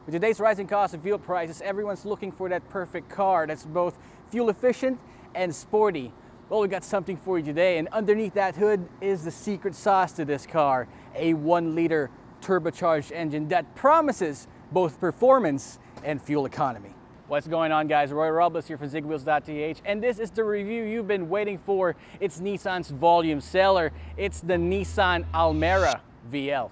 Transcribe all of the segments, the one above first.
With today's rising cost of fuel prices, everyone's looking for that perfect car that's both fuel efficient and sporty. Well, we got something for you today, and underneath that hood is the secret sauce to this car, a 1-liter turbocharged engine that promises both performance and fuel economy. What's going on, guys? Roy Robles here from Zigwheels.Ph, and this is the review you've been waiting for. It's Nissan's volume seller. It's the Nissan Almera VE.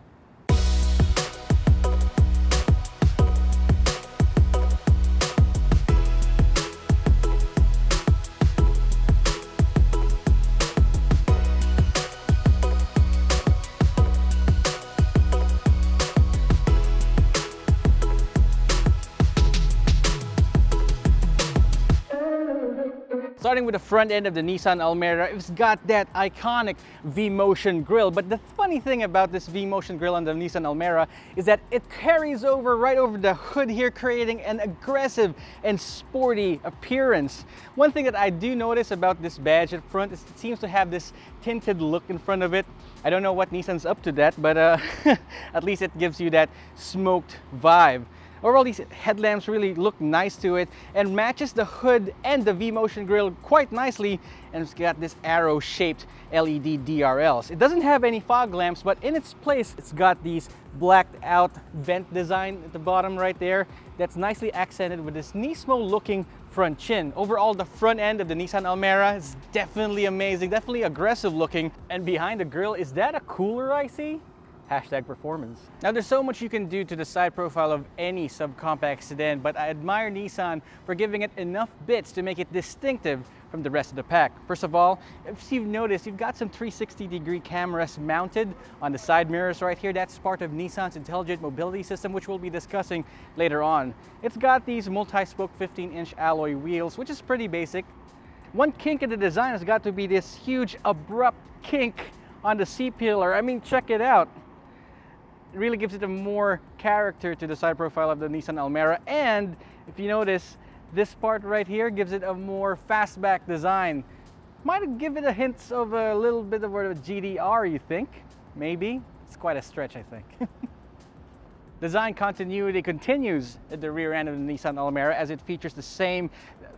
Starting with the front end of the Nissan Almera, it's got that iconic V-motion grille. But the funny thing about this V-motion grille on the Nissan Almera is that it carries over right over the hood here, creating an aggressive and sporty appearance. One thing that I do notice about this badge at front is it seems to have this tinted look in front of it. I don't know what Nissan's up to that, but at least it gives you that smoked vibe. Overall, these headlamps really look nice to it and matches the hood and the V-motion grille quite nicely, and it's got this arrow-shaped LED DRLs. It doesn't have any fog lamps, but in its place, it's got these blacked out vent design at the bottom right there that's nicely accented with this Nismo-looking front chin. Overall, the front end of the Nissan Almera is definitely amazing, definitely aggressive looking. And behind the grille, is that a cooler I see? Hashtag performance. Now, there's so much you can do to the side profile of any subcompact sedan, but I admire Nissan for giving it enough bits to make it distinctive from the rest of the pack. First of all, if you've noticed, you've got some 360-degree cameras mounted on the side mirrors right here. That's part of Nissan's intelligent mobility system, which we'll be discussing later on. It's got these multi-spoke 15-inch alloy wheels, which is pretty basic. One kink in the design has got to be this huge, abrupt kink on the C-pillar. I mean, check it out. It really gives it a more character to the side profile of the Nissan Almera, and if you notice, this part right here gives it a more fastback design. Might give it a hint of a little bit of a GDR, you think? Maybe? It's quite a stretch, I think. Design continuity continues at the rear end of the Nissan Almera, as it features the same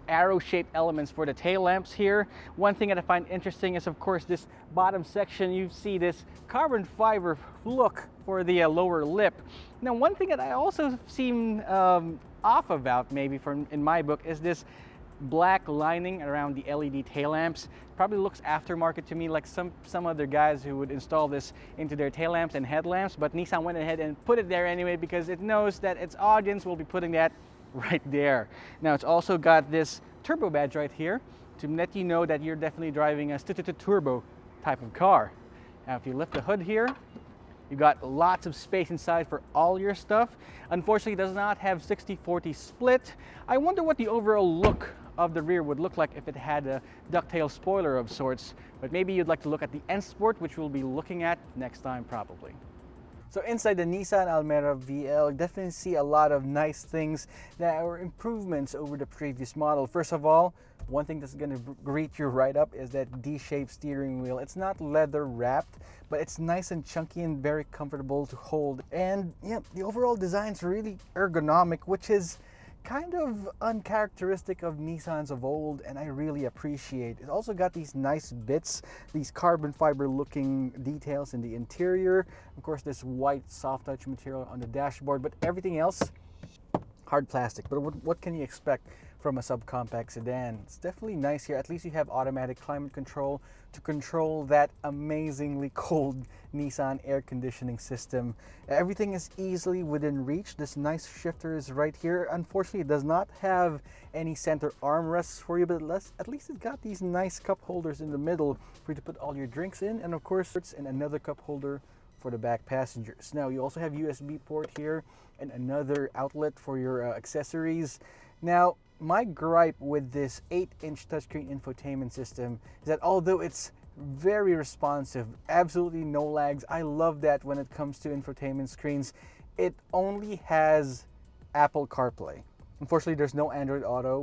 arrow-shaped elements for the tail lamps here. One thing that I find interesting is, of course, this bottom section. You see this carbon fiber look for the lower lip. Now, one thing that I also seem off about, maybe in my book, is this black lining around the LED tail lamps. Probably looks aftermarket to me, like some other guys who would install this into their tail lamps and headlamps, but Nissan went ahead and put it there anyway because it knows that its audience will be putting that right there. Now, it's also got this turbo badge right here to let you know that you're definitely driving a stututu turbo type of car. Now, if you lift the hood here, you got lots of space inside for all your stuff. Unfortunately, it does not have 60/40 split. I wonder what the overall look of the rear would look like if it had a ducktail spoiler of sorts, but maybe you'd like to look at the N Sport, which we'll be looking at next time probably. So inside the Nissan Almera VE, definitely see a lot of nice things that are improvements over the previous model. First of all, one thing that's going to greet you right up is that D-shaped steering wheel. It's not leather wrapped, but it's nice and chunky and very comfortable to hold. And yeah, the overall design's really ergonomic, which is kind of uncharacteristic of Nissans of old, and I really appreciate. It's also got these nice bits, these carbon fiber looking details in the interior. Of course, this white soft touch material on the dashboard, but everything else, hard plastic. But what can you expect from a subcompact sedan? It's definitely nice here. At least you have automatic climate control to control that amazingly cold Nissan air conditioning system. Everything is easily within reach. This nice shifter is right here. Unfortunately, it does not have any center armrests for you, but at least it's got these nice cup holders in the middle for you to put all your drinks in, and of course, it's another cup holder for the back passengers. Now, you also have USB port here and another outlet for your accessories. Now, my gripe with this 8-inch touchscreen infotainment system is that although it's very responsive, absolutely no lags, I love that when it comes to infotainment screens, it only has Apple CarPlay. Unfortunately, there's no Android Auto,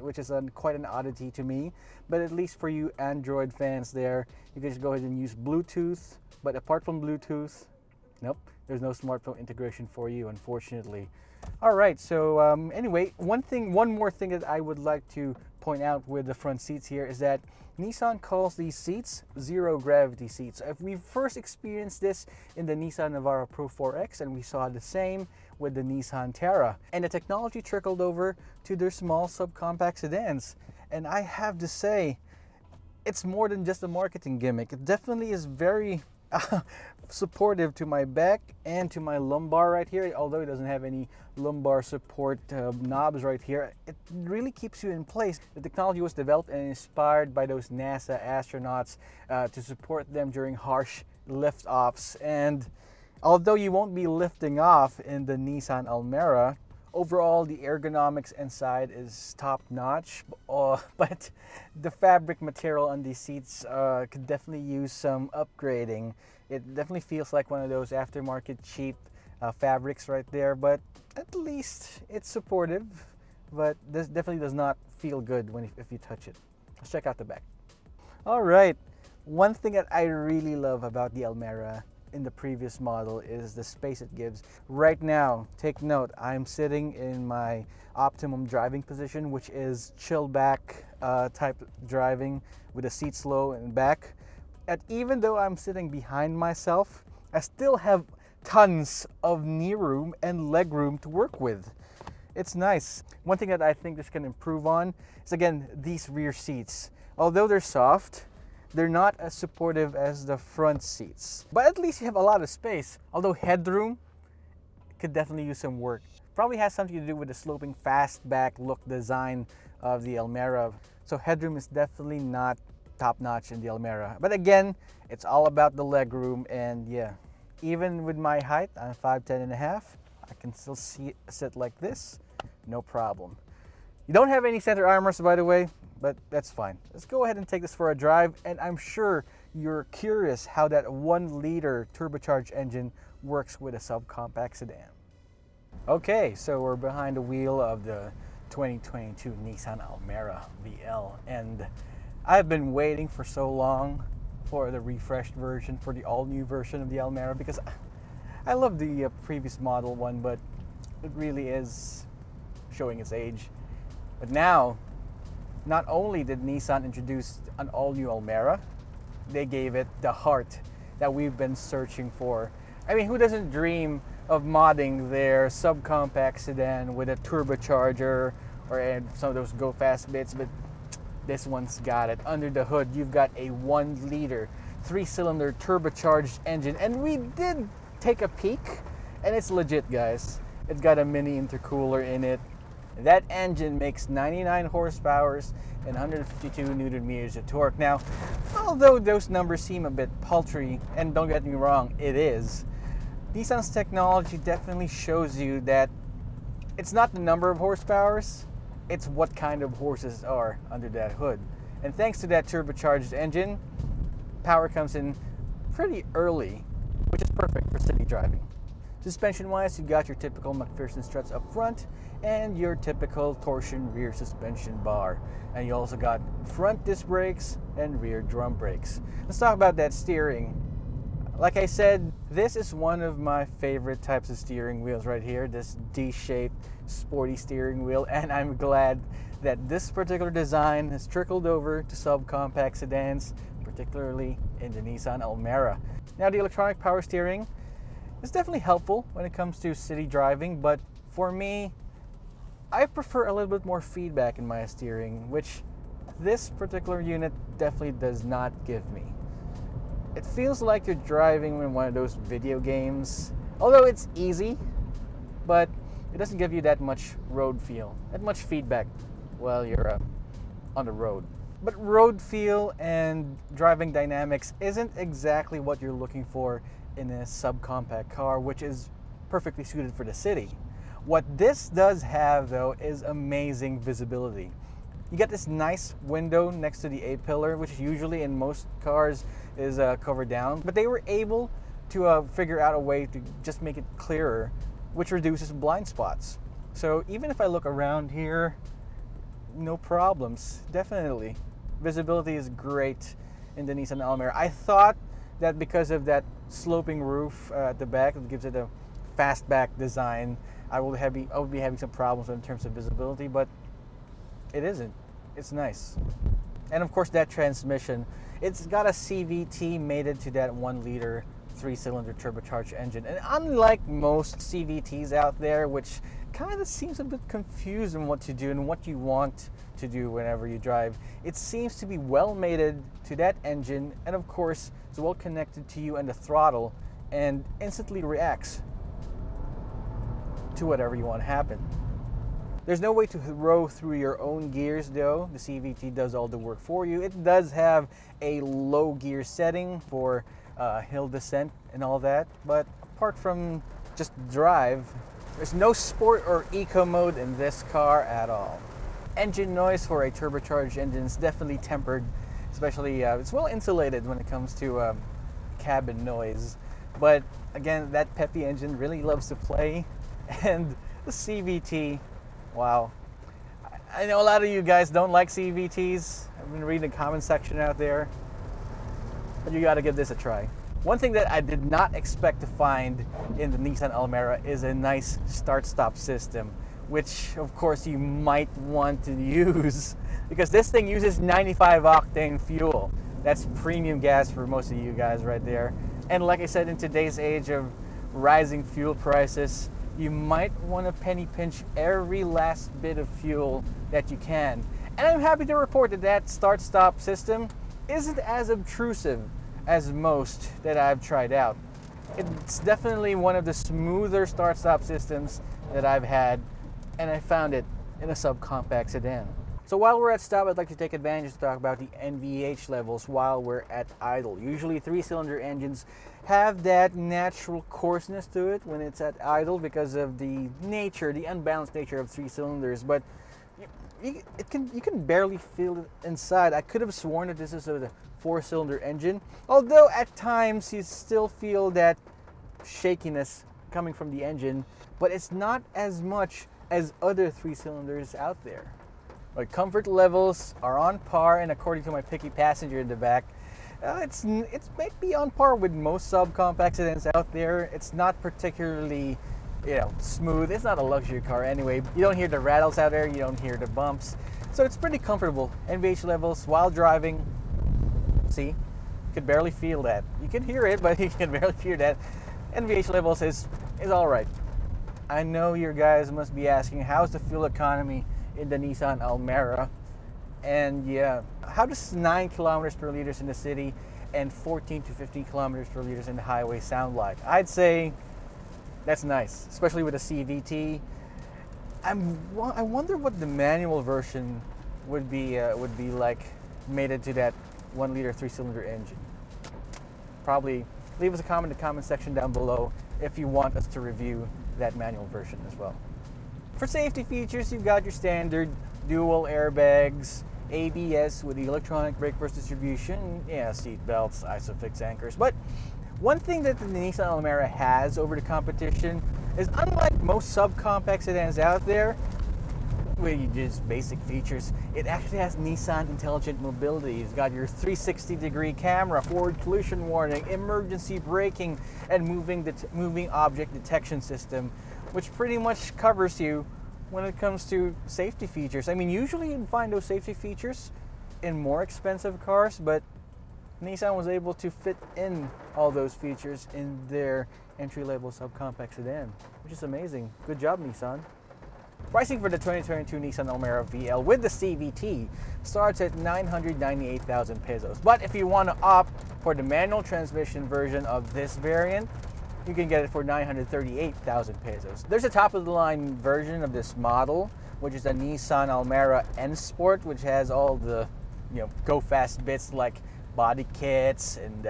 which is quite an oddity to me, but at least for you Android fans there, you can just go ahead and use Bluetooth. But apart from Bluetooth, nope, there's no smartphone integration for you, unfortunately. All right, so anyway, one more thing that I would like to point out with the front seats here is that Nissan calls these seats zero gravity seats. If we first experienced this in the Nissan Navara Pro 4X, and we saw the same with the Nissan Terra, and the technology trickled over to their small subcompact sedans. And I have to say, it's more than just a marketing gimmick. It definitely is very supportive to my back and to my lumbar right here. Although it doesn't have any lumbar support knobs right here, it really keeps you in place. The technology was developed and inspired by those NASA astronauts to support them during harsh lift-offs. And although you won't be lifting off in the Nissan Almera, overall the ergonomics inside is top-notch, but the fabric material on these seats could definitely use some upgrading. It definitely feels like one of those aftermarket cheap fabrics right there, but at least it's supportive. But this definitely does not feel good if you touch it. Let's check out the back. All right, one thing that I really love about the Almera in the previous model is the space it gives. Right now, take note, I'm sitting in my optimum driving position, which is chill back type driving with the seats low and back. And even though I'm sitting behind myself, I still have tons of knee room and leg room to work with. It's nice. One thing that I think this can improve on is, again, these rear seats. Although they're soft, they're not as supportive as the front seats. But at least you have a lot of space. Although headroom could definitely use some work. Probably has something to do with the sloping fastback look design of the Almera. So headroom is definitely not top-notch in the Almera. But again, it's all about the leg room, and yeah, even with my height, I'm 5'10" and a half, I can still sit like this, no problem. You don't have any center armrest, by the way, but that's fine. Let's go ahead and take this for a drive, and I'm sure you're curious how that 1-liter turbocharged engine works with a subcompact sedan. Okay, so we're behind the wheel of the 2022 Nissan Almera VE, and I've been waiting for so long for the refreshed version, for the all-new version of the Almera, because I love the previous model one, but it really is showing its age. But now, not only did Nissan introduce an all-new Almera, they gave it the heart that we've been searching for. I mean, who doesn't dream of modding their subcompact sedan with a turbocharger or some of those go-fast bits? But this one's got it. Under the hood, you've got a 1-liter, 3-cylinder turbocharged engine. And we did take a peek, and it's legit, guys. It's got a mini intercooler in it. That engine makes 99 horsepower and 152 Newton meters of torque. Now, although those numbers seem a bit paltry, and don't get me wrong, it is, Nissan's technology definitely shows you that it's not the number of horsepowers, it's what kind of horses are under that hood. And thanks to that turbocharged engine, power comes in pretty early, which is perfect for city driving. Suspension-wise, you've got your typical McPherson struts up front and your typical torsion rear suspension bar. And you also got front disc brakes and rear drum brakes. Let's talk about that steering. Like I said, this is one of my favorite types of steering wheels right here, this D-shaped sporty steering wheel, and I'm glad that this particular design has trickled over to subcompact sedans, particularly in the Nissan Almera. Now, the electronic power steering is definitely helpful when it comes to city driving, but for me, I prefer a little bit more feedback in my steering, which this particular unit definitely does not give me. It feels like you're driving in one of those video games, although it's easy, but it doesn't give you that much road feel, that much feedback while you're on the road. But road feel and driving dynamics isn't exactly what you're looking for in a subcompact car, which is perfectly suited for the city. What this does have, though, is amazing visibility. You get this nice window next to the A-pillar, which usually in most cars is covered down, but they were able to figure out a way to just make it clearer, which reduces blind spots. So even if I look around here, no problems, definitely. Visibility is great in the Nissan Almera. I thought that because of that sloping roof at the back, it gives it a fastback design, I would be having some problems in terms of visibility, but it isn't. It's nice. And of course that transmission, it's got a CVT mated to that 1-liter 3-cylinder turbocharged engine. And unlike most CVTs out there, which kind of seems a bit confused on what to do and what you want to do whenever you drive, it seems to be well mated to that engine, and of course it's well connected to you and the throttle, and instantly reacts to whatever you want to happen. There's no way to row through your own gears though. The CVT does all the work for you. It does have a low gear setting for hill descent and all that, but apart from just drive, there's no sport or eco mode in this car at all. Engine noise for a turbocharged engine is definitely tempered, especially it's well insulated when it comes to cabin noise. But again, that peppy engine really loves to play, and the CVT, wow. I know a lot of you guys don't like CVTs. I've been reading the comment section out there, but you gotta give this a try. One thing that I did not expect to find in the Nissan Almera is a nice start-stop system, which of course you might want to use because this thing uses 95 octane fuel. That's premium gas for most of you guys right there. And like I said, in today's age of rising fuel prices, you might want to penny pinch every last bit of fuel that you can. And I'm happy to report that that start-stop system isn't as obtrusive as most that I've tried out. It's definitely one of the smoother start-stop systems that I've had, and I found it in a subcompact sedan. So while we're at stop, I'd like to take advantage to talk about the NVH levels while we're at idle. Usually 3-cylinder engines have that natural coarseness to it when it's at idle because of the unbalanced nature of 3 cylinders, but you can barely feel it inside. I could have sworn that this is a 4-cylinder engine, although at times you still feel that shakiness coming from the engine, but it's not as much as other 3 cylinders out there. But comfort levels are on par, and according to my picky passenger in the back, it's maybe on par with most subcompact sedans out there. It's not particularly, smooth. It's not a luxury car anyway. You don't hear the rattles out there. You don't hear the bumps. So it's pretty comfortable. NVH levels while driving, see, you can barely feel that. You can hear it, but you can barely hear that. NVH levels is all right. I know you guys must be asking, how's the fuel economy in the Nissan Almera? And yeah, how does 9 kilometers per liter in the city and 14 to 15 kilometers per liter in the highway sound like? I'd say that's nice, especially with a CVT. I wonder what the manual version would be like, mated to that 1-liter 3-cylinder engine. Probably leave us a comment in the comment section down below if you want us to review that manual version as well. For safety features, you've got your standard dual airbags, ABS with the electronic brake force distribution, seat belts, isofix anchors. But one thing that the Nissan Almera has over the competition is, unlike most subcompact sedans out there, with just basic features, it actually has Nissan Intelligent Mobility. It's got your 360-degree camera, forward collision warning, emergency braking, and moving object detection system, which pretty much covers you when it comes to safety features. I mean, usually you'd find those safety features in more expensive cars, but Nissan was able to fit in all those features in their entry-level subcompact sedan, which is amazing. Good job, Nissan. Pricing for the 2022 Nissan Almera VL with the CVT starts at 998,000 pesos. But if you want to opt for the manual transmission version of this variant, you can get it for 938,000 pesos. There's a top-of-the-line version of this model, which is a Nissan Almera N Sport, which has all the go-fast bits like body kits and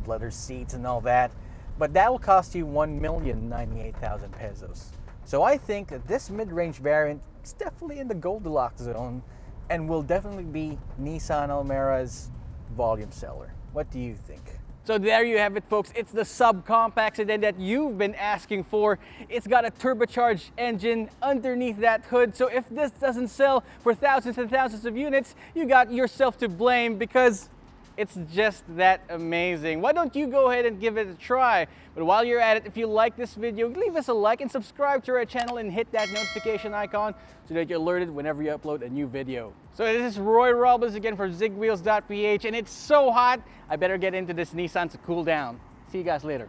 leather seats and all that. But that will cost you 1,098,000 pesos. So I think that this mid-range variant is definitely in the Goldilocks zone and will definitely be Nissan Almera's volume seller. What do you think? So there you have it, folks. It's the subcompact sedan that you've been asking for. It's got a turbocharged engine underneath that hood. So if this doesn't sell for thousands and thousands of units, you got yourself to blame because It's just that amazing. Why don't you go ahead and give it a try? But while you're at it, if you like this video, leave us a like and subscribe to our channel and hit that notification icon so that you're alerted whenever you upload a new video. So this is Roy Robles again for Zigwheels.Ph, and it's so hot, I better get into this Nissan to cool down. See you guys later.